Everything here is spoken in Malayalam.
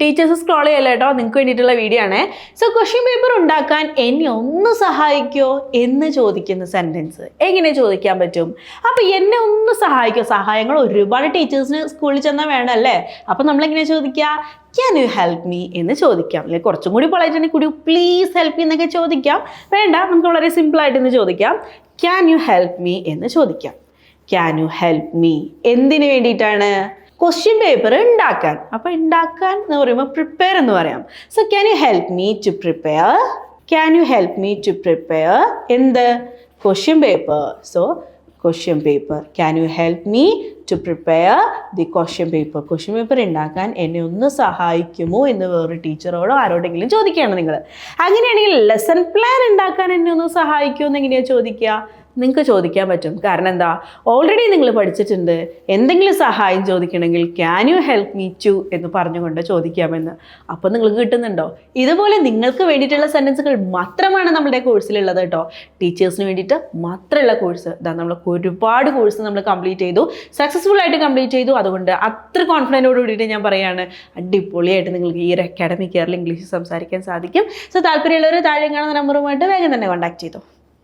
ടീച്ചേഴ്സ് സ്ക്രോൾ ചെയ്യല്ലോ കേട്ടോ, നിങ്ങൾക്ക് വേണ്ടിയിട്ടുള്ള വീഡിയോ ആണ്. സോ ക്വസ്റ്റ്യൻ പേപ്പർ ഉണ്ടാക്കാൻ എന്നെ ഒന്ന് സഹായിക്കോ എന്ന് ചോദിക്കുന്ന സെൻറ്റൻസ് എങ്ങനെ ചോദിക്കാൻ പറ്റും? അപ്പോൾ എന്നെ ഒന്ന് സഹായിക്കോ, സഹായങ്ങൾ ഒരുപാട് ടീച്ചേഴ്സിന് സ്കൂളിൽ ചെന്നാൽ വേണമല്ലേ. അപ്പോൾ നമ്മളെങ്ങനെ ചോദിക്കുക? ക്യാൻ യു ഹെൽപ്പ് മീ എന്ന് ചോദിക്കാം. അല്ലെങ്കിൽ കുറച്ചും കൂടി പൊളൈറ്റാണെങ്കിൽ കൂടി പ്ലീസ് ഹെൽപ്പ് മീ എന്നൊക്കെ ചോദിക്കാം. വേണ്ട, നമുക്ക് വളരെ സിമ്പിളായിട്ട് ഇന്ന് ചോദിക്കാം. ക്യാൻ യു ഹെൽപ്പ് മീ എന്ന് ചോദിക്കാം. ക്യാൻ യു ഹെൽപ്പ് മീ എന്തിനു വേണ്ടിയിട്ടാണ്? ക്വസ്റ്റ്യൻ പേപ്പർ ഉണ്ടാക്കാൻ. അപ്പോൾ ഉണ്ടാക്കാൻ എന്ന് പറയുമ്പോൾ പ്രിപ്പയർ എന്ന് പറയാം. So can you help me to prepare. Can you help me to prepare എന്ത്? Question paper. So question paper. Can you help me to prepare the question paper. Question paper ഉണ്ടാക്കാൻ എന്നെ ഒന്ന് സഹായിക്കുമോ എന്ന് വേറൊരു ടീച്ചറോടോ ആരോടെങ്കിലും ചോദിക്കുകയാണ് നിങ്ങൾ. അങ്ങനെയാണെങ്കിൽ ലെസൺ പ്ലാൻ ഉണ്ടാക്കാൻ എന്നെ ഒന്ന് സഹായിക്കുമോ എന്ന് എങ്ങനെയാണ് ചോദിക്കുക? നിങ്ങൾക്ക് ചോദിക്കാൻ പറ്റും. കാരണം എന്താ? ഓൾറെഡി നിങ്ങൾ പഠിച്ചിട്ടുണ്ട്. എന്തെങ്കിലും സഹായം ചോദിക്കണമെങ്കിൽ can you help me to എന്ന് പറഞ്ഞുകൊണ്ട് ചോദിക്കാമെന്ന്. അപ്പോൾ നിങ്ങൾക്ക് കിട്ടുന്നുണ്ടോ? ഇതുപോലെ നിങ്ങൾക്ക് വേണ്ടിയിട്ടുള്ള സെൻറ്റൻസുകൾ മാത്രമാണ് നമ്മുടെ കോഴ്സിലുള്ളത് കേട്ടോ. ടീച്ചേഴ്സിന് വേണ്ടിയിട്ട് മാത്രമുള്ള കോഴ്സ്. ഇതാ നമ്മൾ ഒരുപാട് കോഴ്സ് നമ്മൾ കംപ്ലീറ്റ് ചെയ്തു, സക്സസ്ഫുൾ ആയിട്ട് കംപ്ലീറ്റ് ചെയ്തു. അതുകൊണ്ട് അത്ര കോൺഫിഡൻറ്റോട് കൂടിയിട്ട് ഞാൻ പറയുകയാണ്, അടിപൊളിയായിട്ട് നിങ്ങൾക്ക് ഈ ഒരു അക്കാഡമിക് ഇയറിൽ ഇംഗ്ലീഷ് സംസാരിക്കാൻ സാധിക്കും. സോ താല്പര്യമുള്ളവർ താഴെ കാണുന്ന നമ്പറുമായിട്ട് വേഗം തന്നെ കോൺടാക്ട് ചെയ്തു.